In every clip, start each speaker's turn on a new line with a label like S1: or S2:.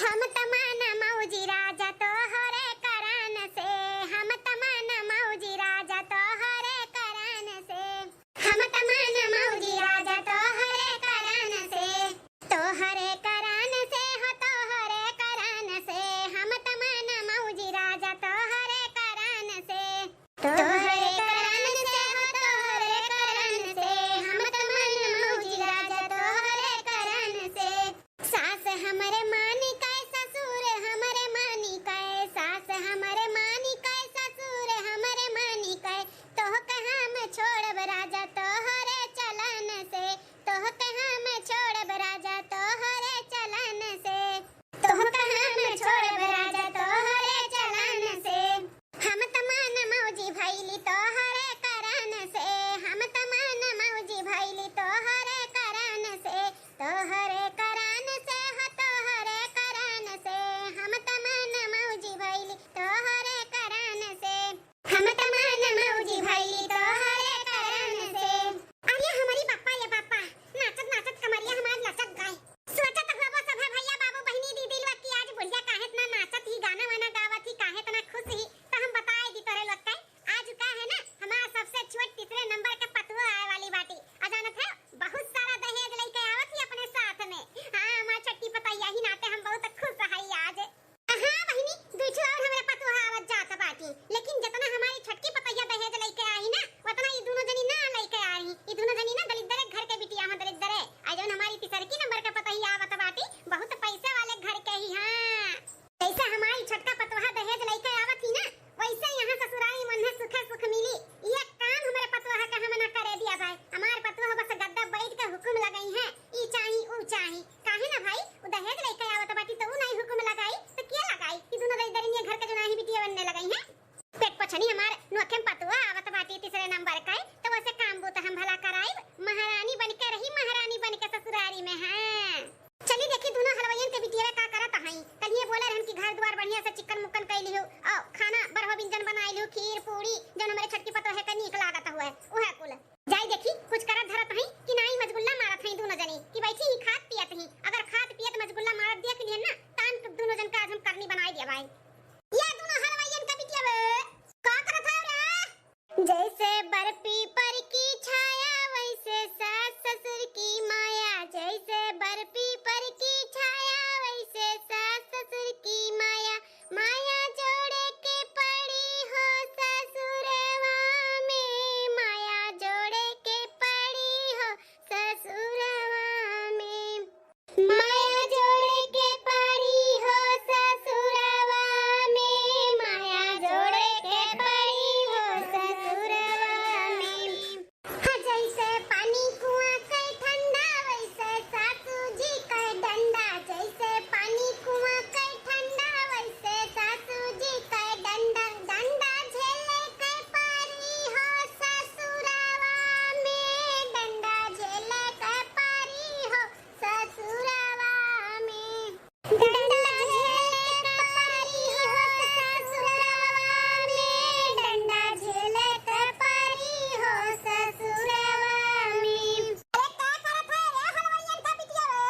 S1: हम तमाना मौजी राजा तो हरे करान से, हम तमाना मौजी राजा तो हरे करान से, हम तमाना मौजी राजा तो हरे करान से, तो हरे करान से हो तो हरे करान से, हम तमाना मौजी राजा तो हरे करान से, तो हरे करान से हो तो हरे करान से, हम तमाना मौजी राजा तो हरे करान से। सास हमरे मानी काय ससुर हमरे मानी काय, सास हमरे मानी काय ससुर हमरे मानी काय, तोह कहाँ मैं छोड़ब राजा तोहरे चलन से, तोह कहाँ मैं छोड़ब राजा तोहरे चलन से, तोह कहाँ मैं छोड़ब राजा तोहरे चलन से। हम तमान मौजी भैली तोहरे करान से, हम तमान मौजी भैली तोहरे करान से, तोहरे करान से हो तोहरे करान से, हम तमान मौजी भैली तोहरे करान से, हम तमान मौजी भैली तोहरे करान से। अरे हमारी पप्पा ये पापा नाचत नाचत कमरिया हमार लचक गए। सोचत होबो सब भैया बाबू बहिनी दीदी लोग की आज बुढ़िया काहे इतना नाचत ही, गाना वाना गावत ही, काहे इतना खुश ही, तो हम बताए दी तोरे लोग के आज का है ना हमारा सबसे छोट तीसरे नंबर का पतुआ आए वाली बाटी। अचानक है बहुत सारा दहेज लेके आवत ही अपने साथ में। हां हमार छट्टी पतैया ही नाते हम बहुत खुश हई आज। हां बहिनी दूसरा और हमरे पतुआ आवत जात बाटी, लेकिन जितना हमारी छट्टी पतैया दहेज लेके आई ना उतना ये दोनों जनी ना लेके आई। ये दोनों जनी ना दलिद्र घर के बिटिया हैं, दलिद्र है। आज जौन हमारी तीसरकी नंबर का पतैया आवत बाटी बहुत पैसे वाले घर के ही। हां जैसा हमारी छटका पतुआ दहेज लेके आवत ही ना वैसे यहाँ ससुराली मन में सुख सुख मिली। ये काम हमारे पतुआ का हम ना करे दिया भाई। हमारे पतुआ बस गद्दा बैठ के हुक्म लगाई है, ई चाही ऊ चाही, काहे ना भाई वो दहेज लेके आवत बाटी तो नहीं हुक्म लगाई तो क्या लगाई। ये दोनों दरिद्र घर के जो नहीं बिटिया बनने लगाई है। पेट पछनी हमारे नोखे पतुआ आवत बाटी तीसरे नंबर का तो वैसे काम बो तो हम भला कराई, महारानी बन के रही, महारानी बन के ससुरारी में। हां चली देखी दोनों हलवाइयन के बिटिया का करत हई। कल ये बोले रहन कि घर द्वार बढ़िया से चिकन मुक्कन कैली हो और खाना बरहो व्यंजन बनाई लो, खीर पूरी जो हमारे छटकी पतो है कनी लागत हुआ है ओहे कुल जाई देखी कुछ करत धरत हई कि नहीं मजगुल्ला मारत हई दोनों जनी कि बैठी ही खात पियत ही। अगर खात पियत मजगुल्ला मारत दिया के लिए ना तान दोनों जन का आज हम करनी बनाई दिया भाई। या दोनों हलवाइयन का बिटिया का करत है रे? जैसे बर्फी पर की छाया वैसे सास ससुर की माया, जैसे बर्फी पर की छाया वैसे सास ससुर की माया, माया जोड़े के पड़ी हो ससुरवा में, माया जोड़े के पड़ी हो ससुरवा में, माया जोड़े के पड़ी हो ससुरवा में, माया जोड़े के पड़ी हो ससुरवा में। हाँ जैसे पानी कुआं के ठंडा वैसे सासू जी के डंडा, जैसे पानी कुआं के ठंडा वैसे सासू जी के डंडा, डंडा झेले के पारी हो ससुरवा में, डंडा झेले के पारी हो ससुरवा में, डंडा झेले के पारी हो ससुरवा में, डंडा झेले के पारी हो ससुरवा में। अरे क्या करत है रे हलवाइयन का बिटिया रे?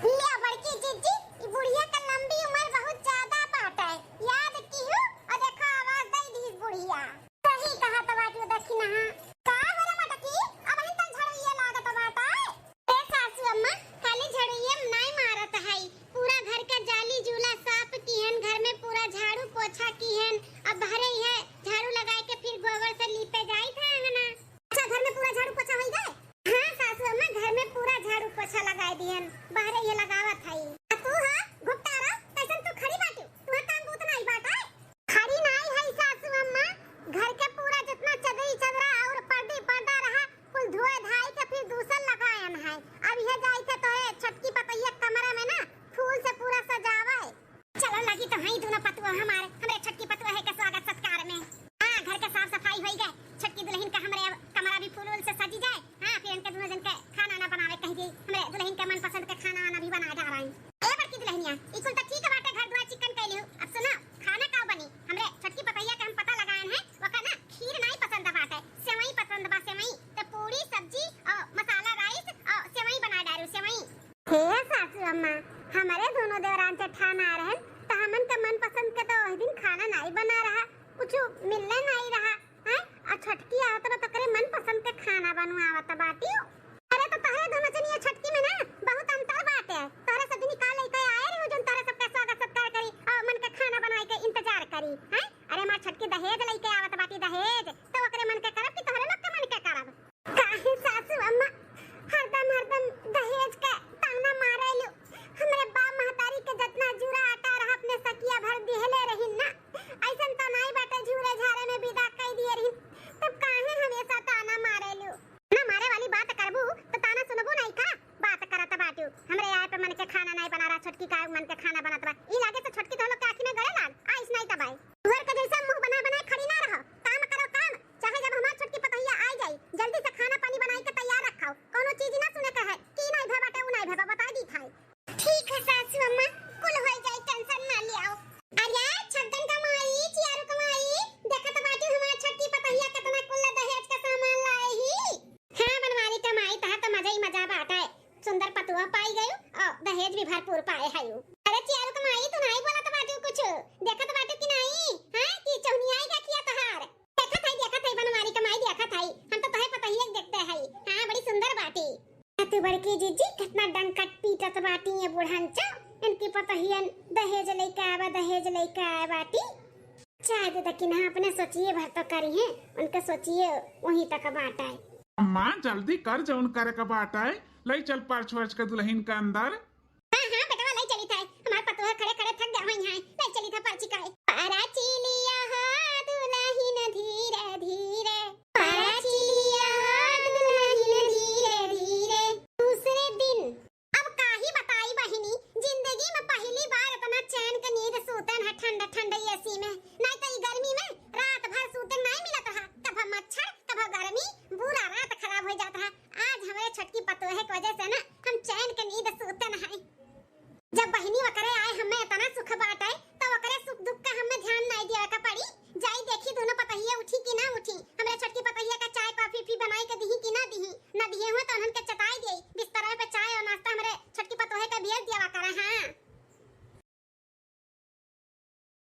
S1: लिया बड़की जीजी ई बुढ़िया का लंबी उम्र बहुत ज्यादा बाटे, याद की हो और देखो आवाज दई दी बुढ़िया सही कहा तो बाटी देखी ना का होरे मटकी अब इन तक झड़िए लागत बाटे। ए सासू अम्मा खाली झड़िए नहीं मारत है, पूरा घर का जाली जूला साफ कीहन, घर में पूरा झाड़ू पोछा कीहन, अब भरे है झाड़ू लगाए के फिर गोबर से लीपे जाई थे अंगना। अच्छा घर में पूरा झाड़ू पोछा होई गए? हां सासू अम्मा घर में पूरा झाड़ू पोछा लगाए दिहन, बाहर ये लगावत हई। तू हां घुपटारा कैसन तू खड़ी बाटू, तू काम बूत नहीं बाटा खड़ी नहीं है सासू अम्मा। घर के पूरा जितना चदरी चदरा और पर्दे पर्दा रहा कुल धोए धाई के फिर दूसर लगायन है। अब यह जाई थे तो छटकी पतैया कमरा में ना फूल से पूरा सजावे। चलो लगी तो हई दोनों पतुआ हमरे छटकी पतुआ है के स्वागत सत्कार में। हां घर के साफ सफाई होई गए, छटकी दुल्हन का हमरे कमरा भी फूल से सजी जाए। हां फिर इनके दोनों जन के खाना ना बनावे कह दी, हमरे दुल्हन के मन पसंद के खाना वाना भी बना डाल रही। ए बड़की दुल्हनिया ई कुल तो ठीक बाटे, घर द्वार चिकन कैली हो। अब सुनो खाना का बनी हमरे छटकी पतैया के हम पता लगाएन है वका ना खीर नहीं पसंद बाटे, सेवई पसंद बा, सेवई तो पूरी सब्जी और मसाला राइस और सेवई बना डालू सेवई। हे सासू अम्मा हमारे दोनों देवरान से ठाना बात बा। ई लागे तो छोटकी तो लोग के आंखी में गड़े लाग आइस नहीं तबाई। घर के जैसा मुंह बना बना खड़ी ना रहो, काम करो काम। चाहे जब हमार छोटकी पतोहिया आ जाई जल्दी से खाना पानी बनाई के तैयार रखाओ। कोनो चीज ना सुने का है कि नहीं भे बाटे उ नहीं भे बता दी थाई। ठीक है सासू अम्मा, कुल हो जाई टेंशन ना लियाओ। अरे छगन का माई चियारू का माई देखत बाटी हमार छोटकी पतोहिया कितना कुल दहेज का सामान लाई ही। हां बनवारी का माई ता तो मजा ही मजा बाटे। सुंदर पतुआ पाई गयो और दहेज भी भरपूर पाए हयो। अरे चियारू का माई तू नहीं बोलत बाटी कुछ देखत बाटी कि नहीं हां कि चौनियाई का किया तहार देखत है बनवारी का माई देखत है। हम तो तहे पतोहिया देखते है। हां बड़ी सुंदर बाटी। तू बड़की जीजी कितना डंकट पीटत बाटी ये बुढ़ांचा। इनकी पतोहिया दहेज लेके आए बाटी। चाहे तो कि ना अपने सोचिए भर तो करी है उनके सोचिए वहीं तक बाटा है।
S2: अम्मा जल्दी कर जौन करे का बाटा है लई चल पर्च वर्च के दुल्हन के अंदर।
S1: हां हां बेटा लई चली था हमार पतोहा खड़े खड़े थक गए हैं लई चली था पर्ची का पारा चिलिया हा दुल्हन धीरे धीरे पारा चिलिया हा दुल्हन धीरे धीरे। दूसरे दिन अब काहे बताई बहिनी जिंदगी में पहली बार इतना चैन के नींद सोतन है ठंडा ठंडा एसी में। नहीं तो ये गर्मी में रात भर सोते नहीं मिलत रहा। कब मच्छर कब गर्मी पूरा रात खराब हो जाता है। आज हमारे छोटकी पतोहे की वजह से ना हम चैन के नींद सोते नहीं। जब बहिनी वकरे आए हमें इतना सुख बाटे तो वकरे सुख दुख का हमें ध्यान नहीं दिया का पड़ी। जाई देखी दोनों पतोहिया उठी कि ना उठी। हमरे छोटकी पतोहिया का चाय कॉफी पी बनाई के दी कि ना दिए हुए तो उन्हन के चटाई देई बिस्तर पे चाय और नाश्ता हमरे छोटकी पतोहे का भेज दिया करे। हां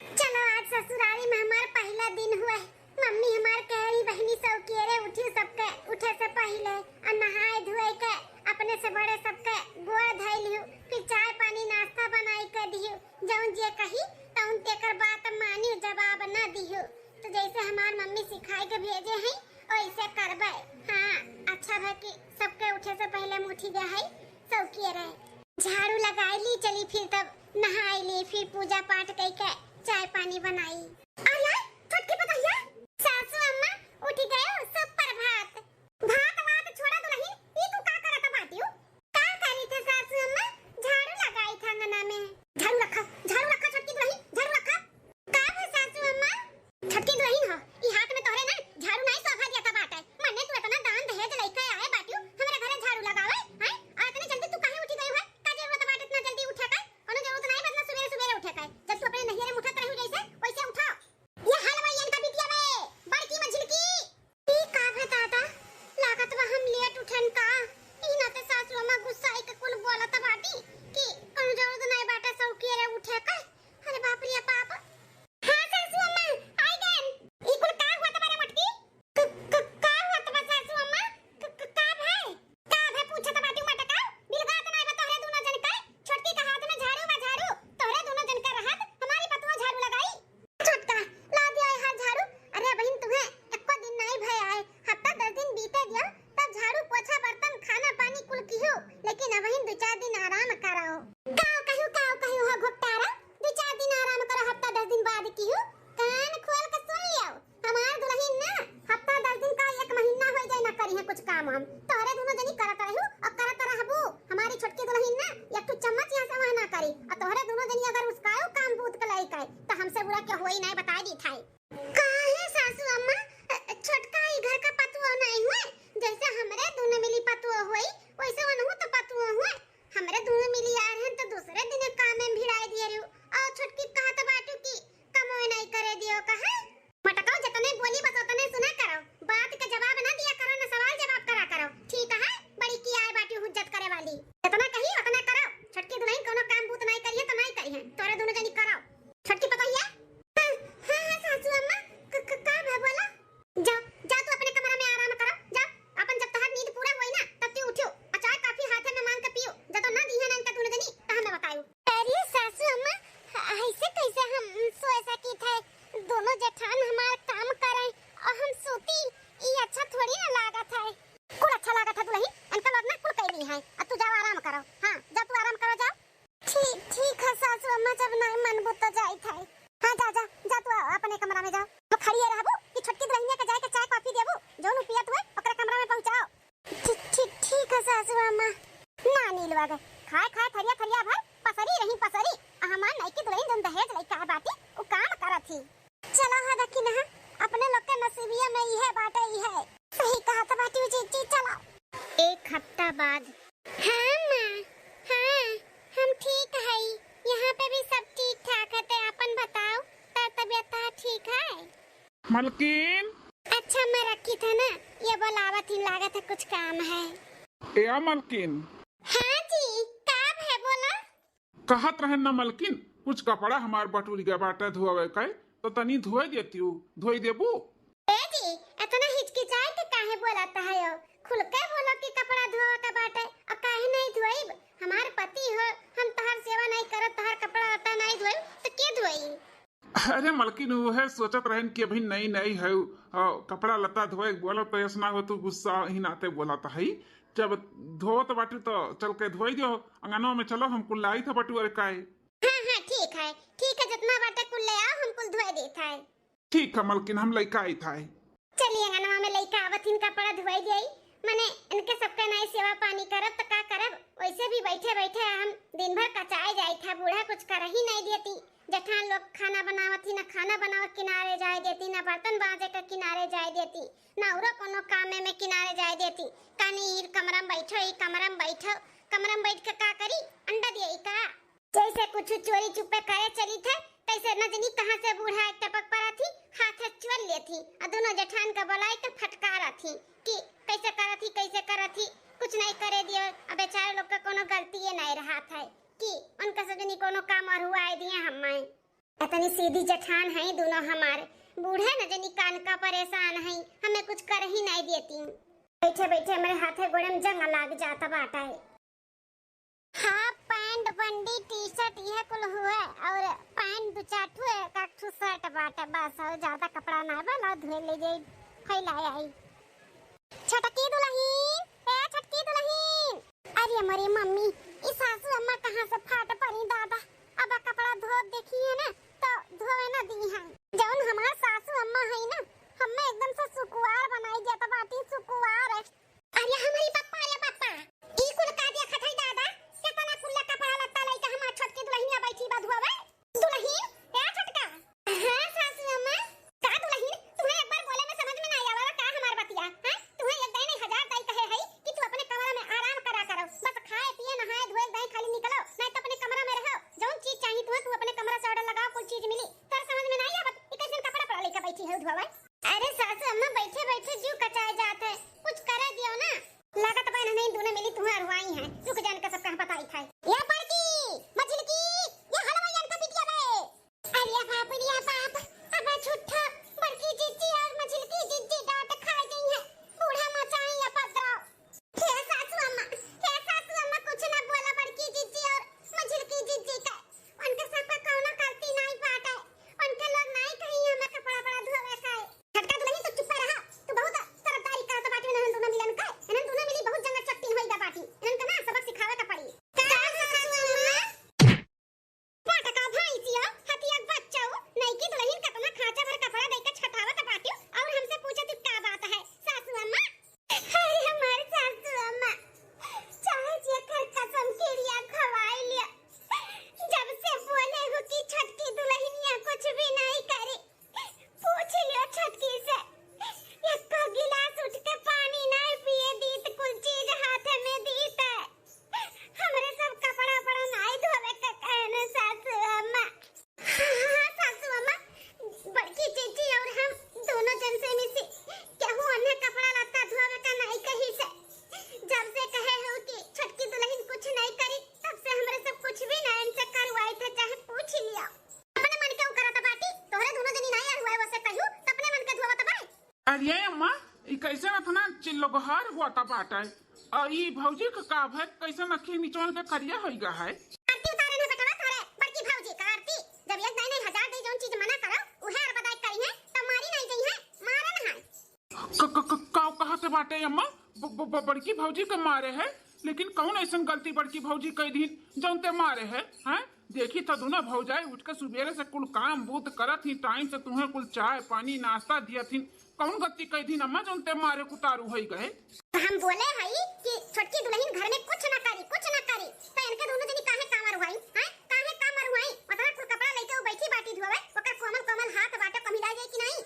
S1: चलो आज ससुराली में हमार पहला दिन हुआ। मम्मी हमार कहरी बहनी सब केरे उठी सबके उठे से पहले और नहाए धोए के अपने से बड़े सबके गोड़ धइलियो फिर चाय पानी नाश्ता बनाई के दियो। जौन जे कही तौन तेकर बात मानी जवाब ना दियो। तो जैसे हमार मम्मी सिखाई के भेजे हैं वैसे करबे। हां अच्छा है कि सबके उठे से पहले मुठी गए है सब किए रहे। झाड़ू लगाई ली चली फिर तब नहाई ली फिर पूजा पाठ करके चाय पानी बनाई। अरे छोटकी पतोहिया सासू अम्मा उठ गए सब प्रभात। भात वात छोड़ा दुल्हन ई तू का करत बाटियो? का करी थे सासू अम्मा? झाड़ू लगाई था अंगना में। झाड़ू रखा छोटकी दुल्हन झाड़ू रखा। का है सासू अम्मा? छोटकी दुल्हन हो ई हाथ में तोहरे ना झाड़ू नहीं सोभा दिया था बाटे। मने तू इतना दान दहेज लेके आए बाटियो हमरे घरे झाड़ू लगावे हैं और इतनी जल्दी तू काहे उठी गई है? का जरूरत बाटे इतना जल्दी उठे का? कोनो जरूरत नहीं बदला सवेरे उठे का। जब तू अपने नहिरे में उठत रही जैसे वैसे उठा। ये हलवाईयन का बिटिया में बड़की मंजिल की ई का है दादा लागत बा हम लेट उठन का। ई ना ते सासू अम्मा गुस्सा आई के कुल बोलत बाटी कि कोनो जरूरत नहीं बाटे सब केरे उठे का। अरे बाप रे बाप। हां सासू अम्मा आई गए। ई कुल का हुआ तुम्हारे मटकी? का हुआ तुम्हारे सासू अम्मा? का भाई पूछत बाटी मटका बिलगा त नहीं बतहरे दोनों जन का। छोटकी का हाथ में झाड़ू बा झाड़ू तोरे दोनों जन का रहत हमारी पतुआ झाड़ू लगाई। छोटका ला दिया है हाथ झाड़ू। अरे बहन तुम्हें एको दिन नहीं भय आए हफ्ता 10 दिन बीते गया तब झाड़ू पोछा बर्तन खाना पानी कुल कियो लेकिन अब बहन 2-4 दिन आराम कराओ। काव कहियो हो घोटारा 2-4 दिन आराम करो हफ्ता 10 दिन बाद कियो। कान खोल के सुन लियो हमार दुल्हन ना हफ्ता 10 दिन का 1 महीना हो जाए ना करी है कुछ काम हम तोरे दोनों जनी करत रहू और करत रहबू। हमारी छोटकी दुल्हन ना एक तो चम्मच यहां से वहां ना करी और तोरे दोनों जनी अगर उसकायो काम बूत के लाई काए तो हमसे बुरा के होई नहीं बता दी थाई। काहे सासू अम्मा छोटका ई घर का पतुआ नहीं हुए जैसे हमरे दोनों मिली पतुआ होई वैसे वनहु तो पतुआ हुए। हमरे दोनों मिली यार हैं तो दूसरे दिन काम में भिड़ाई दिए रहो और छोटकी कहत बाटू की कमोय नहीं करे दियो कहा। मटकाओ जतने बोली बस उतने सुना करो बात का जवाब ना दिया करो ना सवाल जवाब करा करो। ठीक है बड़ी की आए बाटी हुज्जत करे वाली जितना कही उतना करो। छोटकी दुल्हन कोनो काम बूत नहीं करिए तो नहीं करी है तोरे दोनों जनी कराओ। छोटकी पतोहिया हां सासू अम्मा का है बोला। जा तू अपने कमरे में आराम करो जा अपन जब तहर नींद पूरा होई ना तब तू उठो और चाय काफी हाथ में मांग के पियो जब तो ना दी है ना इनका दोनों जनी तो हमें बताओ। अरे सासू अम्मा ऐसे कैसे हम सोए सकी थे? दोनों जेठान हमार काम करे और हम सोती ये अच्छा थोड़ी ना लागत है। कुल अच्छा लागत है दुल्हन इनका लोग ना कुल कैली है और तू जाओ आराम करो। हां जा तू आराम करो जाओ। ठीक है सासू अम्मा जब नहीं मन बुत जाई थे। हां जा तू अपने कमरा में जाओ तो खड़िए रहबू कि छोटकी दुल्हनिया के जाए के चाय कॉफी देबू जोन पियत हुए ओकरा कमरा में पहुंचाओ। ठीक है सासू अम्मा। ना नीलवा गए खाए थरिया भर पसरी रही पसरी हमार
S2: मलकिन
S1: अच्छा मैं रखी था ना, ये बोलावत ही लागत है कुछ काम है।
S2: या मलकिन
S1: हाँ जी, काम है बोला।
S2: कहत रहे न मलकिन कुछ कपड़ा हमार बटूरी के बाटे धोवे के तो तनी धोई देती हूँ, धोई देबू?
S1: ए जी इतना हिचकिचाए के काहे बोलता है यो? खुल के बोलो कि कपड़ा धोवे का बाटे और काहे नहीं धोइब? हमार पति हो, हम तहर सेवा नहीं करत, तहर कपड़ा लत्ता नहीं धोइब तो के धोई?
S2: अरे मलकिन वो सोचत रहन कि अभी नई नई है कपड़ा लत्ता धोए बोलो तो ऐसा हो तो गुस्सा ही नाते बोला था ही जब धोवत बाटी तो चल के धोई दियो अंगनवा में चलो हम कुल लाई था बटुअर काए।
S1: हाँ ठीक है जितना बाटे कुल ले आओ, हम कुल धोए देता है।
S2: ठीक है मलकिन हम लइका आई था।
S1: चलिए अंगनवा में लइका आवत हिन कपड़ा धोई देई, मने इनके सबका नहीं सेवा पानी करब तो का करब? वैसे भी बैठे बैठे हम दिन भर कचाए जाई था, बूढ़ा कुछ कर ही नहीं देती। जठान लोग खाना बनावत ही ना, खाना बनावत किनारे जाए देती ना, बर्तन बाजे के किनारे जाए देती ना, औरो कोनो कामे में किनारे जाए देती। कानी हीर कमरा में बैठो, ई कमरा में बैठो, कमरा में बैठ के का करी? अंडा दिए का? जैसे कुछ चोरी चुपे करे चली थे तैसे न जानी कहां से बूढ़ा एक टपक पड़ा थी, हाथ चुअल लेती और दोनों जठान का बुलाई के फटकारा थी कि कैसे करा थी कुछ नहीं करे दियो। अब बेचारे लोग का कोनो गलती ये नहीं रहा था कि उनका सजनी कोनो काम और हुआ है दिए हमें। इतनी सीधी जठान है दोनों हमारे, बूढ़े न जानी कान का परेशान है, हमें कुछ कर ही नहीं देती। बैठे बैठे मेरे हाथे गोड़े में जंग लग जाता बाटा है। हाँ पैंट बंडी टी शर्ट यह कुल हुआ और पैंट दो चाटू है काठू शर्ट बाटा बस, और ज्यादा कपड़ा ना बला धोए ले जाई फैलाए आई। छटकी दुल्हन, ए छटकी दुल्हन, अरे हमारी मम्मी इस सासू अम्मा कहां से फाट पड़ी दादा। अब कपड़ा धो देखी है ना तो धोए ना दी है। जौन हमार सासू अम्मा है ना, हमें एकदम से सुकुवार बनाई दिया तो बाटी सुकुवार है। अरे हमारी पप्पा ई कुल का दिया खथई दादा, केतना कुल्ला कपड़ा लत्ता लइका हमार छटकी दुल्हनिया बैठी बा धोवे। दुल्हन ए छटका, हां सासू अम्मा का दुल्हन, तुम्हें एक बार बोले में समझ में नहीं आवा का हमार बतिया? हां तुम्हें एक दाई नहीं हजार दाई कहे है कि तू अपने कमरा में आराम करा करो, बस खाए पिए नहाए धोए दाई खाली निकलो, नहीं तो अपने कमरा में रहो। जौन चीज चाहिए तू अपने कमरा से ऑर्डर लगाओ, कुछ चीज मिली तर समझ में नहीं आवत ई कैसे कपड़ा पड़ा लेके बैठी है धोवे। अरे सासू अम्मा बैठे बैठे जीव कचाए जाते, कुछ करे दियो ना। लागत बहन नहीं दोनों मिली तुम्हें अरवाई है, रुक जान का सब कहां पता ही था। ये बड़की मछली ये हलवाईन का बिटिया बे। अरे बाप रे बाप, अब झूठा बड़की जीजी और मछली की जीजी डांट खा गई है, बूढ़ा मचाई या पदराव। हे सासू अम्मा कुछ ना बोला बड़की जीजी और मछली की जीजी का, उनके सब का कौनो गलती नहीं बात है, उनके लोग नहीं कहीं हमें कपड़ा बड़ा धोवे का है। छटका दुल्हन तो चुप रहा, तू बहुत तरफदारी करत बाटी में दोनों मिलन का, इनन दोनों मिली बहुत जंगल चट्टी होई दा बाटी, इनन का ना सबक सिखावे का पड़ी। का सासू अम्मा पाटा का भाई जियो हतिया बच्चो नहीं की दुल्हन कतना खाचा भर कपड़ा देके छटावत बाटी और हमसे पूछत का बात है सासू अम्मा। अरे हमारे सासू अम्मा चाहे जे कर कसम किरिया खवाई लिया, जब से बोले हो कि छटकी दुल्हनिया कुछ भी नहीं करे, पूछ लियो छटकी से एक का गिलास उठ के पानी नहीं पिए दीत, कुल चीज हाथ में दीत है, हमरे सब कपड़ा पड़ा नहीं धोवे का कहने सासू अम्मा। हाँ सासू अम्मा, बड़की चीची और हम दोनों जन से मिसी केहू अन्य कपड़ा लत्ता धोवे का नहीं कही से, जब से कहे हो कि छटकी दुल्हन कुछ नहीं करी तब से हमरे सब कुछ भी नहीं इनसे करवाई थे, चाहे पूछ लिया। अपने मन के करत बाटी, तोहरे दोनों जनी नहीं हुआ वैसे कहू तो अपने मन के धोवत बाई।
S2: अरे अम्मा ई कैसे न थना चिल्लोगहार हुआ था बाटा है और ई भौजी का काब है कैसे नखी निचोड़ के करिया होइगा है।
S1: आरती उतारे ने बेटा थारे बड़की भौजी का आरती, जब एक दाई नहीं हजार दे जोन चीज मना करो उहे और बदाई करी है तो मारी नहीं गई है, मारे ना है।
S2: काव कहा से बाटे अम्मा बड़की भौजी के मारे है, लेकिन कौन ऐसा गलती बड़की भौजी कई दिन जौनते मारे है हैं? देखी तो दोनों भौजाई उठ के सुबेरे से कुल काम बूत करत ही, टाइम से तुम्हें कुल चाय पानी नाश्ता दिया थी, कौन गलती कई दिन अम्मा जौनते मारे कुतारू होई गए।
S1: हम बोले हई कि छोटकी दुल्हन घर में कुछ ना करी तो इनके दोनों जनी काहे कामर हुआई हैं? काहे कामर हुआई? मतलब कुल कपड़ा लेके वो बैठी बाटी धोवे, ओकर कोमल हाथ बाटे कमिला जाए कि नहीं?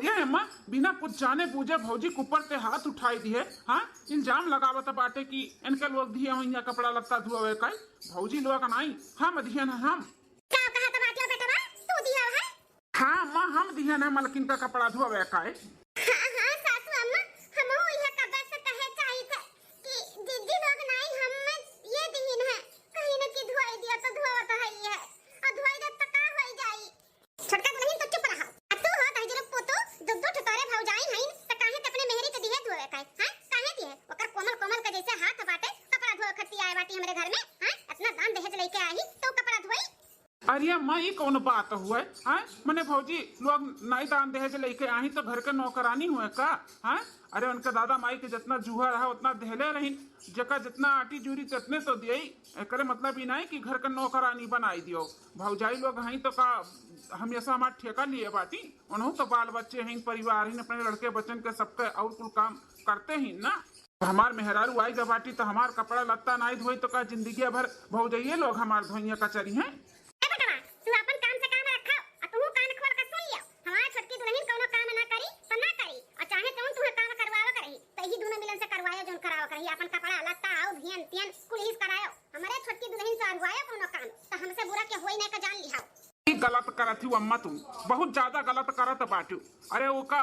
S2: ये अम्मा बिना कुछ जाने बूझे भौजी के ऊपर से हाथ उठाई दिए, हाँ इल्जाम लगावत बाटे कि इनके लोग दिए हुआ कपड़ा लत्ता धुआवे का, भौजी लोग नहीं हम दिए न हम।
S1: क्या कहा तो बाटिया बेटा तू दिया है?
S2: हाँ अम्मा हम काम दिया ना मलकिन का कपड़ा धोवे का है।
S1: हाँ सासू अम्मा हमहु यह कबर से कहे चाहिए था कि दीदी लोग नहीं हम में ये दिन है कहीं न की धोई दिया तो धोवा तो है ये और धोई दे तो का होई जाई। छोटका नहीं तो चुप रहा तू हो तही जरे पोतो दुद्ध ठुकारे भाव जाई नहीं त काहे ते अपने मेहरी के दिए धोवे का हां काहे दिए ओकर कोमल कोमल के जैसे हाथ बाटे कपड़ा धोए खती आए बाटी हमरे घर में हां इतना दान दहेज लेके आई तो कपड़ा धोई।
S2: अरे अम्मा ये कौन बात हुआ है? मैंने भौजी लोग नहीं दान दहेज लेके आई तो घर के नौकरानी हुए का? हाँ अरे उनके दादा माई के जितना जूहा रहा उतना दहले रही जका जितना आटी जूरी तितने तो दियई करे मतलब ही नहीं कि घर के नौकरानी बनाई दियो। भौजाई लोग हैं तो का हमेशा हमारा ठेका लिए बाटी उन्होंने तो बाल बच्चे हैं परिवार हैं अपने लड़के बच्चन के सबके और कुल काम करते ही ना। हमार मेहरारू आई जब बाटी तो हमार कपड़ा लत्ता नहीं धोई तो का जिंदगी भर भौजाइये लोग हमार धोइया कचरी हैं।
S1: तू अपन काम से काम रखा और तू कान खोल के सुन लियो हमार छोटकी दुल्हन कोनो काम ना करी तो ना करी और चाहे तू काम करवाओ करही तो ही दोनों मिलन से करवायो जोन कराओ करही अपन कपड़ा लत्ता आओ धियन तियन पुलिस करायो हमारे छोटकी दुल्हन से करवायो कोनो काम तो हमसे बुरा के होई ना का जान लिहाओ।
S2: गलत करत हूँ अम्मा तुम बहुत ज्यादा गलत करत बाटू। अरे वो का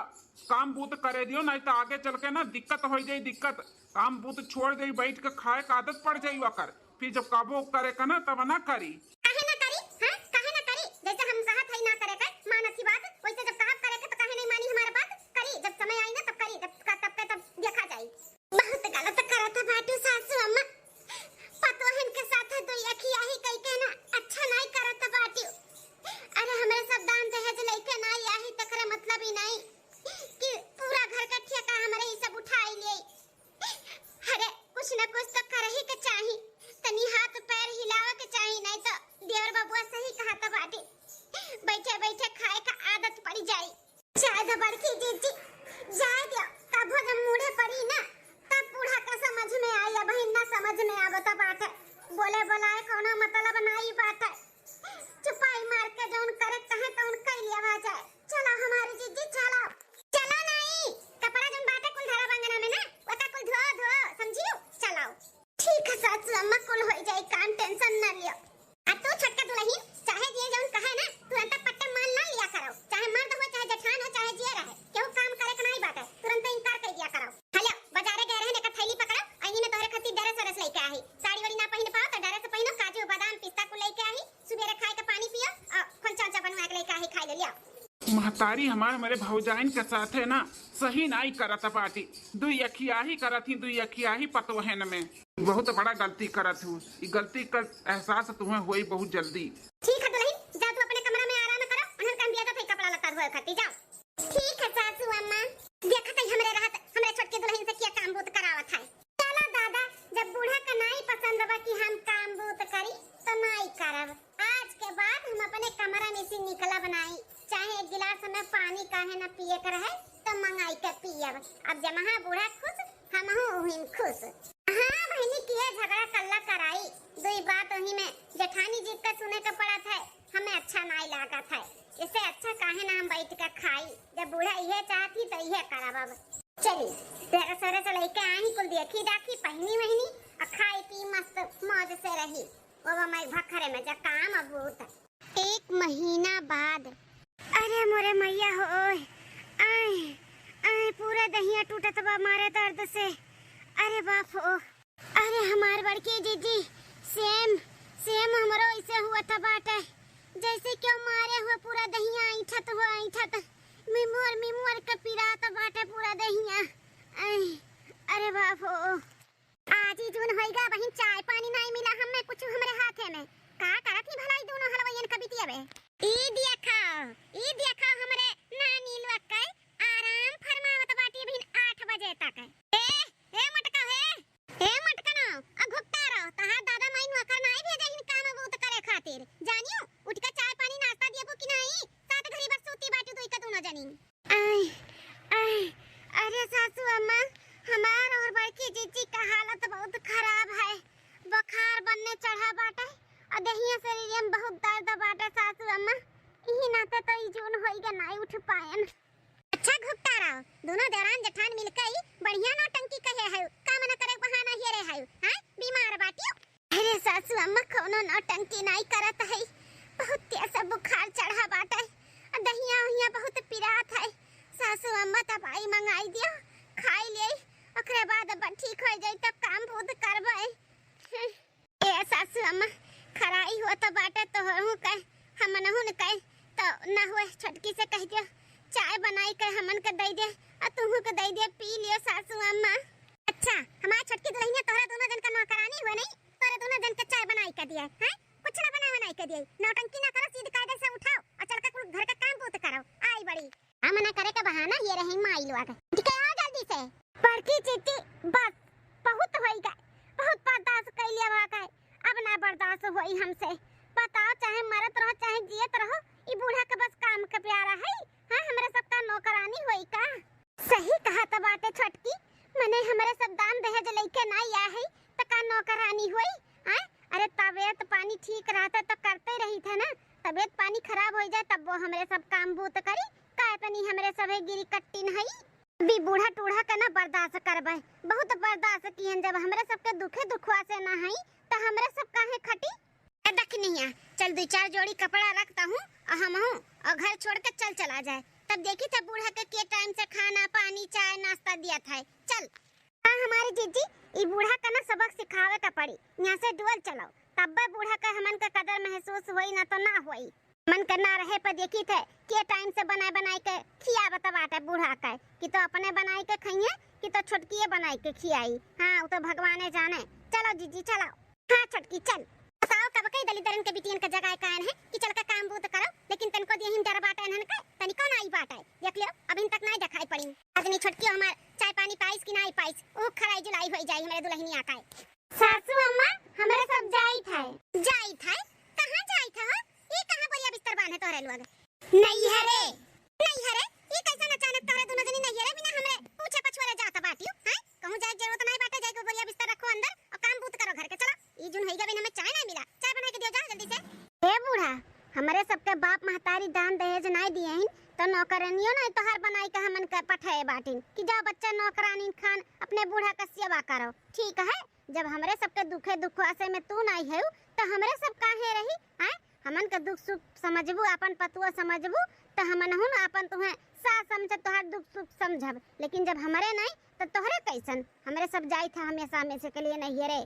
S2: काम बूत करे दियो नहीं तो आगे चल के ना दिक्कत हो जाये दिक्कत काम बूत छोड़ दे बैठ के खाए का आदत पड़ जाये वकर फिर जब काबू करे का ना तब ना करी
S1: जैसे हम कहत है ना करे का मानत की बात वैसे जब कहत करे के तो काहे नहीं मानी हमारा बात करी जब समय आई ना तब करी तब देखा जाए। बहुत गलत करत है बाटू सासू अम्मा पतोहन के साथ दो अखिया ही कई के ना अच्छा नहीं करत बाटू। अरे हमरे सब दान दहेज लेके ना आही तकरे मतलब ही नहीं कि पूरा घर का ठेका हमरे ही सब उठाई ले। अरे कुछ न कुछ तो कर ही के चाहिए तनी हाथ पैर हिलावे के चाहिए नहीं तो देवर बाबुआ सही कहा था बाटी बैठे बैठे खाए का आदत पड़ जाए। शायद बड़की जीजी जाए दियो तब जब मुड़े पड़ी ना तब बूढ़ा का समझ में आई बहन ना समझ में आवता बात है बोले बोलाए कोनो मतलब नहीं बात है चुपाई मार के जोन करे कहे तो उन कई लिया आ जाए। चलो हमारी जीजी चलो चलो नहीं कपड़ा जोन बाटे कुल धारा बंगना में ना ओका कुल धो समझियो चलो ठीक है सासू अम्मा कुल हो जाए काम टेंशन ना लियो। अब तू छोटका दुल्हन चाहे जे जोन कहे ना तुरंत पट्टे मान ना लिया करो चाहे मर्द हो चाहे जेठान हो चाहे जिया रहे क्यों काम करे का नहीं बात है तुरंत इनकार कर दिया करो। हेलो बाजारे गए रहे ने का थैली पकड़ो अइनी में तोहरे खती डरे सरस लेके आई साड़ी वाड़ी ना पहन पाओ तो डरे से पहनो काजू बादाम पिस्ता को लेके आई सुबेरे खाए का पानी पियो और खंचा बनवा के लेके आई खा ले लिया।
S2: महतारी हमारे मेरे भौजाइन के साथ है ना सही नहीं करत पाटी दुई अखिया ही करत ही दुई अखिया ही पतोहन में बहुत बड़ा गलती करत हूँ ये गलती का एहसास तुम्हें हुई बहुत जल्दी।
S1: ठीक है दुल्हन जाओ तू अपने कमरा में आराम करो उन्हें काम दिया था कपड़ा लत्ता धोए खाती जाओ। ठीक है सासू अम्मा देखत है हमरे रहत हमरे छोटके दुल्हन से क्या काम बूत करावत है। चलो दादा जब बूढ़ा का नहीं पसंद बा कि हम काम बूत करी तो नहीं करब आज के बाद हम अपने कमरा में से निकला बनाई चाहे एक गिलास हमें पानी काहे न पिए कर है तो मंगाई के पियब अब जमहा बूढ़ा खुश हम हुइन खुश। हाँ बहनी किए झगड़ा कल्ला कराई दुई बात वही में जेठानी जी का सुने का पड़ा था हमें अच्छा नहीं लगा था इससे अच्छा काहे ना हम बैठ कर खाई जब बूढ़ा ये चाहती तो ये करब। अब चली तेरे सरे से लेके आई कुल देखी दाखी पहनी वहनी और खाई पी मस्त मौज से रही वो मैं भखरे में जब काम अब बहुत 1 महीना बाद। अरे मोरे मैया हो आए आए पूरा दहिया टूटत बा मारे दर्द से। अरे बाप हो अरे हमार बड़की जीजी सेम हमरो ऐसे हुआ था बाटे जैसे क्यों मारे हुए पूरा दहिया ऐठत मिमुर के पिरात बाटे पूरा दहिया। अरे बाप हो आज ही जून होइगा बहिन चाय पानी नहीं मिला हमें कुछ हमरे हाथे में का करत ही भलाई दोनों हलवैयन का बिटिया बे ई दिया खाओ हमरे नानी लोग के आराम फरमावत बाटी बहिन 8 बजे तक। ए मटका ना घुपता रहो तहार दादा माई नौकर नहीं भेजे हिन काम बूत करे खातिर जानियो उठ के चाय पानी नाश्ता दियबो कि नहीं सात घड़ी बस सूती बाटी दुई का दोनों जनी। अरे सासू अम्मा हमार और बड़की जीजी का हालत बहुत खराब है बुखार बनने चढ़ा बाटे और दहिया शरीर में बहुत दर्द बाटे सासू अम्मा यही नाते तो ई जून होइगा नहीं उठ पायन। अच्छा घुपता रहो दोनों देवरान जेठान मिलके ही बढ़िया नौटंकी कहे है काम न करे बहाना ही रहे है हां बीमार बाटियो। अरे सासू अम्मा कोनो नौटंकी नहीं करत है बहुत तेज बुखार चढ़ा बाटे दहिया बहुत अम्मा दवाई मंगाई दिया, खाई ले, ओकरे बाद अब ठीक हो जाई तब काम बहुत करबै। ए सासू अम्मा खराई हो तो बाटे तो हूँ कह हम नहु न कह तो ना हुए छटकी से कह दियो चाय बनाई के हमन के दे दे और तुहू के दे दे पी लियो सासू अम्मा। अच्छा हमार छटकी दुल्हनिया तोरा दोनों जन का नौकरानी हुए नहीं, तोरे दोनों जन के चाय बनाई के दिए हैं, कुछ ना बनाई के दिए, नौटंकी ना करो, सीधे कायदे से उठाओ और चल के घर का काम पूरा करो। आई बड़ी हम ना करे का बहाना ये रही माई लो आके ठीक है, आ जल्दी से बड़की चिट्ठी बस बहुत होई गए, बहुत बर्दाश्त कर लिया वाका, अब ना बर्दाश्त होई हमसे। बताओ चाहे मरत रहो चाहे जियत रहो, ई बूढ़ा के बस काम का प्यारा है, हां हमरे सबका नौकरानी होई का। सही कहा त बाटे छटकी, मने हमरे सब दान दहेज लेके ना आया है त का नौकरानी होई। हां अरे तबीयत पानी ठीक रहता तो करते रही था ना, तबीयत पानी खराब हो जाए तब वो हमरे सब काम बूत करी, का तनी हमरे सबे गिरी कट्टिन है भी बूढ़ा टूढ़ा का ना बर्दाश्त करबे, बहुत बर्दाश्त कियन, जब हमरे सबके दुखे दुखवा से ना है त हमरे सब काहे खटी। देख नहीं चल दो चार जोड़ी कपड़ा रखता हूँ और हम हूँ और घर छोड़ के चला जाए, तब देखी था बूढ़ा के टाइम से खाना पानी चाय नाश्ता दिया था। चल हाँ हमारी जीजी ई बूढ़ा का ना सबक सिखावे का पड़ी, यहाँ से डुअल चलाओ तब बूढ़ा का हमन का कदर महसूस होई ना तो ना होई, मन करना रहे पर देखी थे के टाइम से बनाए के खिया बताबाटे बूढ़ा का कि तो अपने बनाई के खाइए कि तो छुटकी बनाई के खियाई, हाँ वो तो भगवाने जाने। चलो जीजी चलाओ, हाँ छटकी चल। बताओ कब कई दलिदरन के बिटियन का जगह कायन है कि चल का काम बूत करो, लेकिन तनको दिहिन डर बाटे नन का तनिको ना आई बाटे, देख लियो अभी तक नहीं दिखाई पड़ी। आदमी छटकी हमार चाय पानी पाइस कि नहीं पाइस, ओ खराई जुलाई होई जाई हमरे दुल्हनिया का। सासू अम्मा हमरे सब जाई था कहां जाई था, ये कहां बढ़िया बिस्तर बांधे तोरे लोग नहीं हरे ये कैसा अचानक तोरे दोनों जनी नहीं हरे बिना हमरे पूछे पछुरे जाता बाटियो हैं, कहूं जाए जरूरत नहीं बाटे, जाए को बढ़िया बिस्तर रखो अंदर और काम बूत करो घर के। चलो ई जुन होई गए हमें चाय नहीं मिला, चाय बना के दियो जा जल्दी से। ए बूढ़ा हमरे सबके बाप महतारी दान दहेज नहीं दिए हैं तो नौकरानियों नहीं तो हर बनाई के हमन के पठाए बाटिन कि जाओ बच्चा नौकरानी खान अपने बूढ़ा का सेवा करो, ठीक है। जब हमरे सबके दुखे दुखवासे में तू नहीं है तो हमरे सब काहे रही हैं, हमन के दुख सुख समझबू, अपन पतुआ समझबू तो हमन हुन अपन तुम्हें सा समझ तोहर दुख सुख समझब, लेकिन जब हमरे नहीं तो तोहरे कैसन। हमरे सब जाई था हमेशा हमेशा के लिए नहीं रे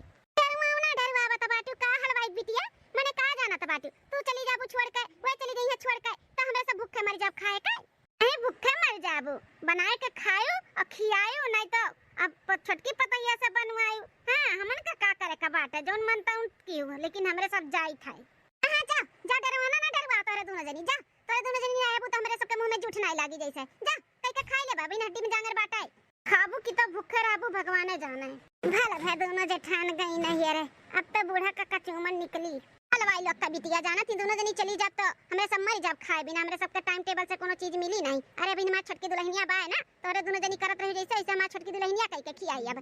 S1: डरवा बता बाटू का हलवाई बिटिया मने का जाना था बाटू, तू चली जाबू छोड़ के, वो चली गई है छोड़ के तो हमरे सब भूखे मर जाब खाए का, नहीं भूखे मर जाबू बनाए के खायो और खियायो नहीं तो अब छटकी पतैया से बनवायो। हां हमन का करे का बात है जोन मनता हूं की, लेकिन हमरे सब जाई था। हां जा डरवाना ना डरवा तोरे दोनों जनी जा, तोरे दोनों जनी आए तो हमरे सबके मुंह में जूठ नहीं लागी जैसे, जा कई के खाई ले बाबी हड्डी में जांगर बाटा खाबू की तो भूखे रहबू भगवाने जाने। भला भे दोनों जेठान गई नहीं रे, अब तो बूढ़ा का कचूमन निकली। हलवाई लोग का बिटिया जाना थी दोनों जनी चली जाब तो हमें सब मर जाब खाए बिना, हमरे सबके टाइम टेबल से कोनो चीज मिली नहीं। अरे अभी हमार छटकी दुल्हनिया बा है ना तोरे दोनों जनी करत रही जैसे ऐसे हमार छटकी दुल्हनिया कई के खियाई अब।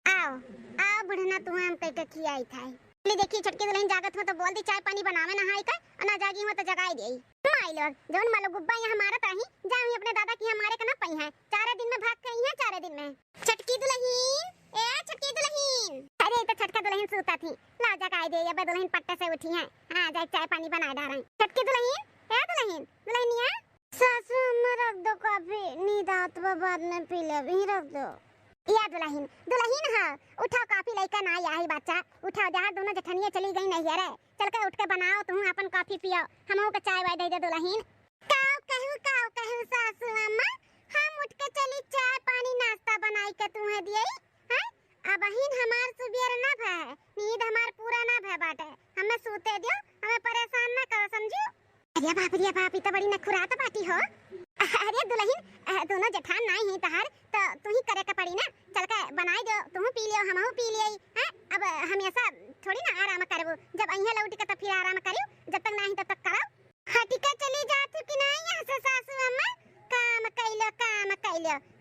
S1: हां आओ बुढ़ना तू हम कई के खियाई था। ले देखी छटकी दुल्हन जागत हो तो बोल दी चाय पानी बनावे नहाई का, ना जागी हो तो जगाई देई। माई लोग जोन मालो गुब्बा यहां मारत आही जाऊं अपने दादा की हमारे का ना पई है, 4 दिन में भाग गई है 4 दिन में। छटकी दुल्हन ए छटकी दुल्हन, अरे तो छटका दुल्हन सोता थी ला जगाई दे, अब दुल्हन पट्टे से उठी है, हां जा चाय पानी बना डाल रही। छटकी दुल्हन ए दुल्हनिया सासू अम्मा रख दो कॉफी, नींद आत बाद में पी ले, भी रख दो। या दुल्हन हां उठाओ कॉफी लेकर ना आई बच्चा, उठाओ जहां दोनों जेठनिया चली गई नहीं रे, चल के उठ के बनाओ तुम अपन कॉफी पियो, हमहू के चाय वाय दे दे दुल्हन। काऊ कहू सासू अम्मा हम उठ के चली चाय पानी नाश्ता बनाई के तुम्हें दिए हैं, अब हिन हमार सुबेर ना भे, नींद हमार पूरा ना भे बाटे, हमें सूते दियो, हमें परेशान ना करो समझो। अरे बाप ई तो बड़ी नखुरात बाटी हो। अरे दुल्हन दोनों जेठान नहीं है तहार तो तू ही करे का पड़ी ना, चल के बनाई दो तुम पी लियो हमहू पी लियो हैं, अब हमेशा थोड़ी ना आराम करबो, जब अइहे लौट के तो फिर आराम करियो, जब तक नहीं तब तक करो। हटी के चली जाती कि नहीं यहां से सासू अम्मा, काम कैलो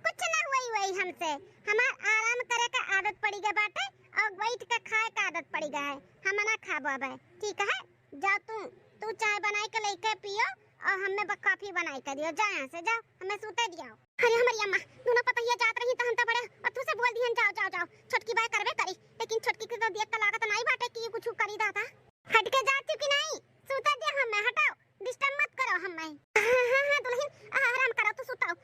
S1: कुछ ना हुई हमसे, हमार आराम करे का आदत पड़ी गई बाटे और बैठ के खाए का आदत पड़ी गई है, हम ना खाबो अब ठीक है। जा तू चाय बनाई के लेके पियो और हमें कॉफी बनाई के दियो, जा यहां से जाओ हमें सूते दियो। अरे हमारी अम्मा दोनों पतैया जात रही तो हम तो बड़े और तू से बोल दिहन जाओ छटकी बाय करबे करी, लेकिन छटकी के तो देख के लागत नहीं बाटे कि कुछ करी दाता। हट के जाती कि नहीं सूते दियो हमें, हटाओ डिस्टर्ब मत करो हमें। हां दुल्हन आराम करो, तू सुताओ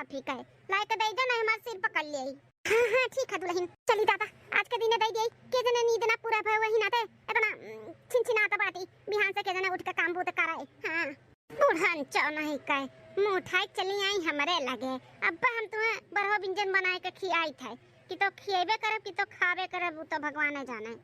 S1: आप ही कहे लायक दे दे ना हमार सिर पकड़ ले। हां हां ठीक है दुल्हन चली दादा आज के दिन दे दे के जने नींद ना पूरा भय वही ना ते इतना छिनछिनाता बाटी बिहान से के जने उठ के काम बूत कराए। हां बुढ़न चौ नहीं कहे मुंह उठाई चली आई हमरे लगे अब्बा हम तुम्हें बरहो व्यंजन बनाए के खियाई थे कि तो खिएबे करब कि तो खावे करब वो तो भगवान जाने।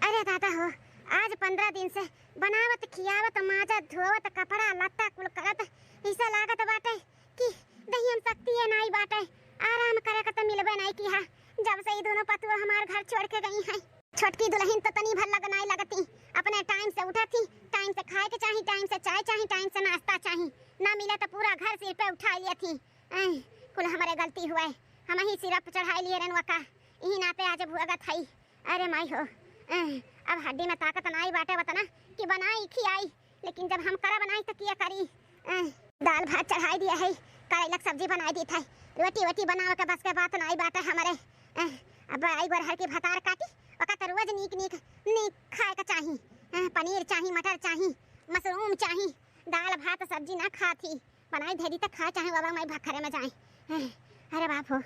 S1: अरे दादा हो आज 15 दिन से बनावत खियावत माजा धोवत कपड़ा लत्ता कुल करत ऐसा लागत बाटे कि दही हम शक्ति है नहीं बाटे आराम करे का तो मिलबे नहीं की है जब से ये दोनों पतुआ हमार घर छोड़ के गई हैं। छोटकी दुल्हन तो तनी भर लगनाई लगती अपने टाइम से उठा थी टाइम से खाए के चाहिए टाइम से चाय चाहिए टाइम से नाश्ता चाहिए ना मिला तो पूरा घर सिर पे उठा लिया थी। कुल हमारे गलती हुआ है हम ही सिरप चढ़ाई लिए रनवा का यही नाते आज भुगत है। अरे माई हो अब हड्डी में ताकत नहीं बाटे बतना कि बनाई खियाई लेकिन जब हम करा बनाई तो किया करी दाल भात चढ़ाई दिया है करेला सब्जी बनाई दी था रोटी वोटी बनावे के बस के बात नहीं बाटे हमारे। अब आई बार हर की भतार काटी वका रोज नीक नीक नीक खाए का चाहिए पनीर चाहिए मटर चाहिए मशरूम चाहिए दाल भात सब्जी ना खाती बनाई धेरी तक खा चाहे बाबा मैं भखरे में जाए। अरे बाप हो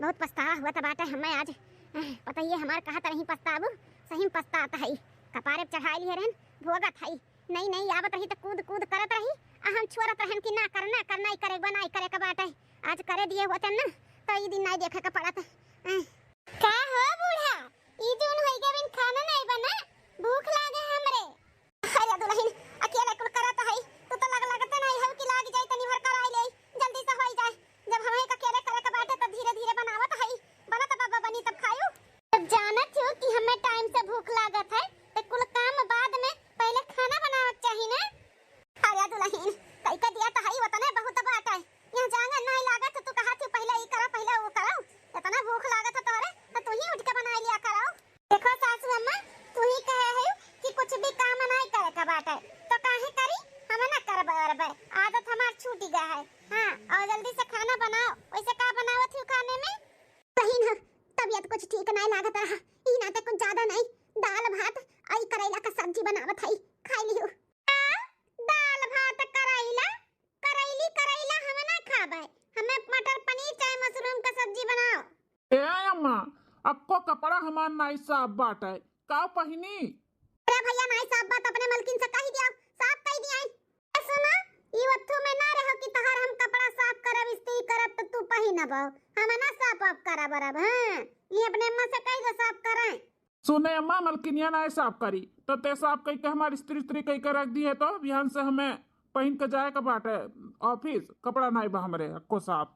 S1: बहुत पछतावा हुआ था बाटे हमें आज पता ही हमार कहा तो नहीं पछताबू सही पछताता है कपारे चढ़ा लिए रहन भोगत है नहीं नहीं आवत रही तो कूद कूद करत रही हम छोड़त रहन कि ना करना करना ही करे बनाई करे का बाटे आज करे दिए होते ना तो ये दिन नहीं देखे का पड़त। का हो बूढ़ा ई जोन होई के बिन खाना नहीं बना भूख लागे हमरे। अरे दुल्हन अकेले कुल करत है तो लगत नहीं है कि लाग जाए तनी भर कराई ले जल्दी से होई जाए जब हमें अकेले करे का बाटे तो धीरे धीरे बनावत है बना तो बाबा बनी तब खायो। जब जानत हो कि हमें टाइम से भूख लागत है तो कुल काम बाद में पहले खाना बनावत चाहिए ना। अरे दुल्हन कई का दिया तो है वतने बहुत बात है यहां जांगा नहीं लागत तो कहा थी पहले ई करा पहले वो करो इतना भूख लागत है तोरे तो तू ही उठ के बना लिया करो। देखो सासू अम्मा तू ही कहे है कि कुछ भी काम नहीं करे का बात है तो काहे करी हम ना कर बरबे आदत हमार छूट गया है। हां और जल्दी से खाना बनाओ वैसे का बनावत हो खाने में सही ना तबीयत कुछ ठीक नहीं लागत रहा ई ना तो कुछ ज्यादा नहीं दाल भात आई करेला का सब्जी बनावत है खाई लियो। दाल भात करेला करेली करेला हम ना खाबे हमें मटर पनीर चाहे मशरूम का सब्जी बनाओ।
S2: ए अम्मा अक्को कपड़ा हमार नाई साफ बाटे का पहिनी।
S1: अरे भैया नाई साफ बात अपने मलकिन से कह दिया साफ कह दिया सुनो ई वथु में ना रहो कि तहर हम कपड़ा साफ करब इस्त्री करब तो तू पहिनब हम ना साफ आप करब बराब। हां ये अपने अम्मा से कह दो साफ करें।
S2: सुने अम्मा मलकिनिया ना साफ करी तो ते साफ कई के हमारी स्त्री कई के रख दी है तो बिहान से हमें पहन के जाए का बाटे ऑफिस कपड़ा नहीं बा हमरे अक्को साफ।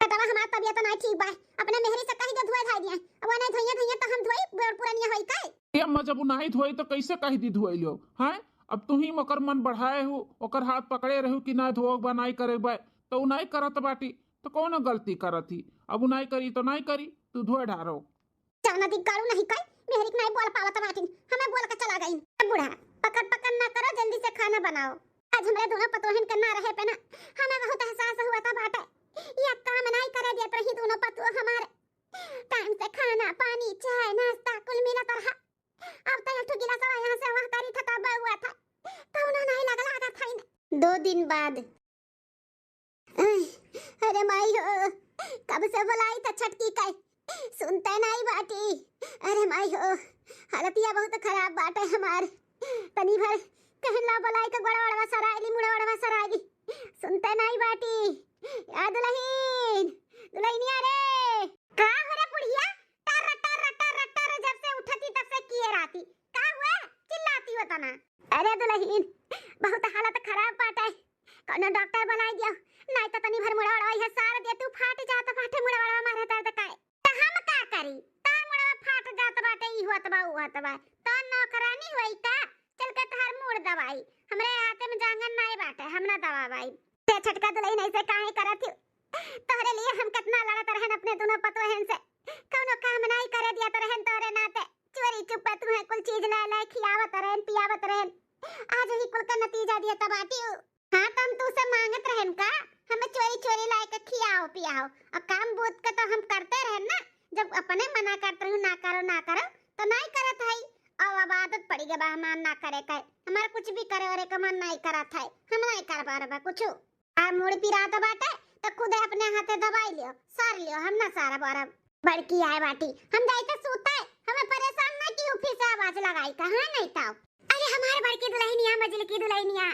S1: तबा हमार तबीयत नहीं ठीक बा अपने मेहरी से कही दो धोए धाई दिया अब नहीं धोइए धोइए तो हम धोई पूरा नहीं होई काई।
S2: ए अम्मा जब नहीं धोई तो कैसे कह दी धोई लो हैं अब तू ही मकर मन बढ़ाए हो ओकर हाथ पकड़े रहू कि ना धोग बा नहीं करे बा तो उ नहीं करत बाटी तो कौन गलती करत ही अब नहीं करी तो नहीं करी तू धोए ढारो।
S1: जाना दी गाड़ू नहीं काई मेहरी नहीं बोल पावत बाटिन हमें बोल के चला गई। बूढ़ा पकड़ पकड़ ना करो जल्दी से खाना बनाओ आज हमरे दोनों पतोहन के ना रहे पे ना हमें बहुत एहसास हुआ था बाटे ये काम नहीं करे देत रही दोनों पतोह हमारे टाइम से खाना पानी चाय नाश्ता कुल मिलत रहा अब तो एक गिलास यहां से वहां करी था तब हुआ था तो उन्हें नहीं लगा था 2 दिन बाद। अरे माई हो कब से बुलाई था छटकी का सुनते नहीं बाटी। अरे माई हो हालतिया बहुत खराब बाटे हमार तनी भर कहला बुलाई के गड़बड़वा सरायली मुड़बड़वा सरायली सुनते नहीं बाटी। या दुल्हन दुल्हनिया रे का हो रे बुढ़िया टर टर टर टर जब से उठती तब से किए राती का हुआ चिल्लाती हो तना। अरे दुल्हन बहुत हालत खराब बाटे कोनो डॉक्टर बुलाई दियो नहीं तो तनी भर मुड़बड़वा है सार दे तू फाट जात फाटे मुड़बड़वा मारे दर्द काए तो हम का करी ता मुड़बड़ा फाट जात बाटे ई होत बा तो नौकरानी होई का चल के तहर मुड़ दवाई हमरे हाथे में जांगन नहीं बाटे हमरा दवा भाई ते छटका दुलई नहीं से काहे करत तोहरे लिए हम कितना लड़त रहन अपने दोनों पतोहन से कोनो काम नहीं करे दिया तो रहन तोरे नाते चोरी चुपे तुम्हें कुल चीज ले ले खियावत रहन पियावत रहन आज ही कुल का नतीजा दिया तबाटी। हां तुम तू से मांगत रहन का हमें चोरी चोरी लाए के खियाओ पियाओ और काम बोत के तो हम करते रहन ना जब अपने मना करते रहू ना करो तो नहीं करत है अब आदत पड़ी गई बा हमार ना करे का हमार कुछ भी करे और एक मन नहीं करत है हम नहीं कर पारबा कुछ आ मुड़ पिरात बाटे तो खुद अपने हाथे दबाई लियो, सार लियो, हम ना सारा बारा बड़की आए बाटी, हम जाई तो सूता है, हमें परेशान ना की फिर से आवाज लगाई कहां नहीं था। अरे हमारे बड़की दुल्हनिया मजल की दुल्हनिया,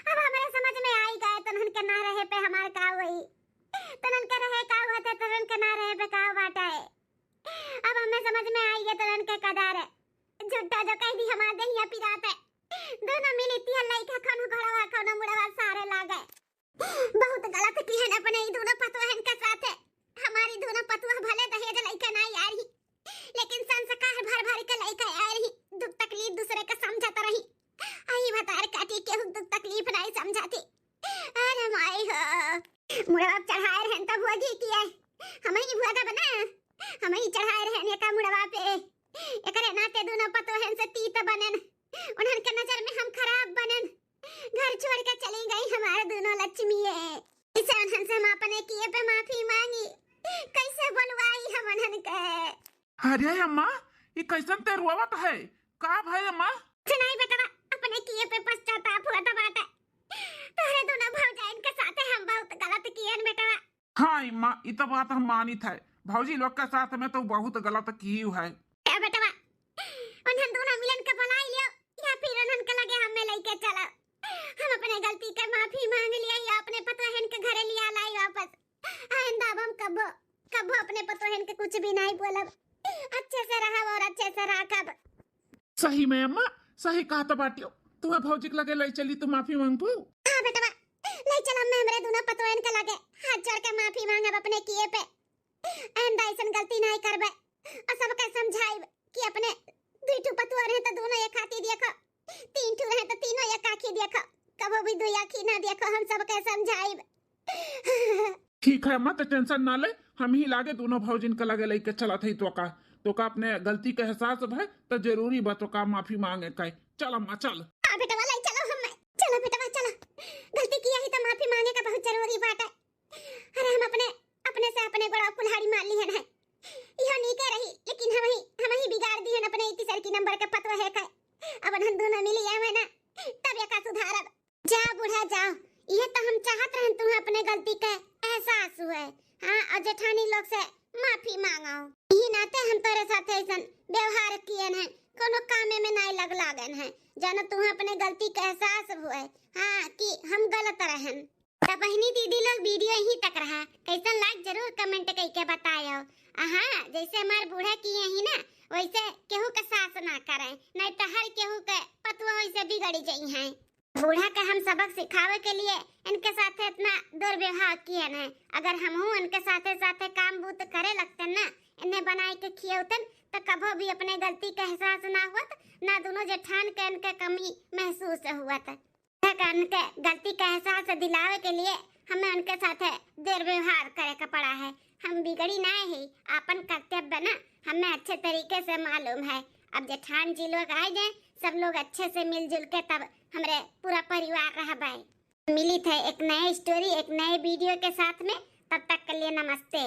S1: अब हमारे समझ में आई गए तनन के ना रहे पे हमार का हुई, तनन के रहे का होता तनन के ना रहे पे का बाटा है। अब हमें समझ में आई है तनन के कदार है, झूठा जो कह दी हमार देहिया पिरात है, दोनों मिली थी लइका खानो घड़वा खानो मुड़वा सारे लागे। बहुत गलत की है अपने ई दोनों पतवाहन के साथ है। हमारी दोनों पतवा भले दहेज लइका ना यारी, लेकिन संस्कार भर भर के लइका यारी, दुख तकलीफ दूसरे का समझत रही। आई बतार काटी के दुख तकलीफ नहीं समझाती। अरे माई हो मुड़वा चढ़ाए रहन तब होगी की है, हमें ही भुआ का बना, हमें ही चढ़ाए रहन का मुड़वा पे, एकरे नाते दोनों पतवाहन से तीत बनन, उन्हन के नजर में हम खराब बनन, घर छोड़ के चली गई हमारे दोनों लक्ष्मी है। इसे उन्हन से हम अपने किए पे माफी मांगी, कैसे बोलवाई हम उन्हन के।
S2: अरे अम्मा ये कैसन तेरुआवत है, का भाई अम्मा?
S1: नहीं बेटा, अपने किए पे पश्चाताप हुआ था बात है, तोरे दोनों भौजाइन के साथ हम बहुत गलत किए न बेटा।
S2: हाँ अम्मा ये तो बात हम मानी था, भौजी लोग के साथ में तो बहुत गलत की है।
S1: बेटा उन्हन दोनों मिलन के बुलाई लियो या फिर उन्हन के लगे हमें लेके चलो, हम अपने गलती के माफी मांग लिया या अपने पतोहन के घरे लिया लाई वापस। आइंदा हम कबो अपने पतोहन के कुछ भी नहीं बोलब, अच्छे से रहा और अच्छे से रखब।
S2: सही में अम्मा सही कहा तो बाटियो, तुम्हें भौजी के लगे ले चली तो माफी मांगबू।
S1: हां बेटा ले चल, मैं हमरे दोनों पतोहन के लगे हाथ जोड़ के माफी मांगब अपने किए पे, आइंदा ऐसन गलती नहीं करबे और सबके समझाइब कि अपने दुईठू पतुआ रहे तो दोनों एक हाथी देखो, तीन ठू रहे तो तीनों एक आंखी देखो, कबो भी दुई आंखी ना देखो, हम सबके समझाइब।
S2: ठीक है अम्मा तो टेंशन ना ले, हम ही लागे दोनों भौजिन के लगे लेके चला थी तो का अपने गलती के एहसास है तो जरूरी बातों का माफी मांगे कहे। चल अम्मा चल।
S1: हां बेटा ले चलो, हम चलो बेटा चलो, गलती किया ही तो माफी मांगे का बहुत जरूरी बात है। अरे हम अपने से अपने बड़ा कुल्हाड़ी मार ली है, यो नहीं कह रही लेकिन हम ही बिगाड़ दी है अपने इतनी सर की नंबर के पतवा है का। अब हम दोनों मिली है ना तब का सुधारब। जा बूढ़ा जाओ, ये तो हम चाहत रहन तुम्हें अपने गलती का एहसास हुए, हां और जेठानी लोग से माफी मांगो, ई नाते हम तोरे साथ ऐसन व्यवहार किए हैं, कोनो कामे में नहीं लग लागन है, जानो तुम्हें अपने गलती का एहसास हुए, हां कि हम गलत रहन। तो बहनी दीदी लोग वीडियो यहीं तक रहा, कैसन लाइक जरूर कमेंट करके बतायो। हाँ जैसे हमारे बूढ़ा किए ही ना वैसे केहू का सास ना करें, नहीं तो हर केहू के पतवा वैसे बिगड़ी जाई हैं। बूढ़ा का हम सबक सिखावे के लिए इनके साथ इतना दुर्व्यवहार किए हैं, अगर हम हूँ इनके साथे साथे काम बूत करे लगते ना, इन्हें बनाए के खियौतन तो कभो भी अपने गलती का एहसास ना हुआ ना दोनों जेठान के इनके कमी महसूस हुआ था। इनके गलती का एहसास दिलावे के लिए हमें उनके साथ दुर्व्यवहार करे का पड़ा है। हम बिगड़ी ना है, अपन कर्तव्य ना हमें अच्छे तरीके से मालूम है। अब जेठान जी लोग आए जाए, सब लोग अच्छे से मिलजुल के तब हमारे पूरा परिवार रह पाए। मिली थे एक नए स्टोरी एक नए वीडियो के साथ में, तब तक के लिए नमस्ते।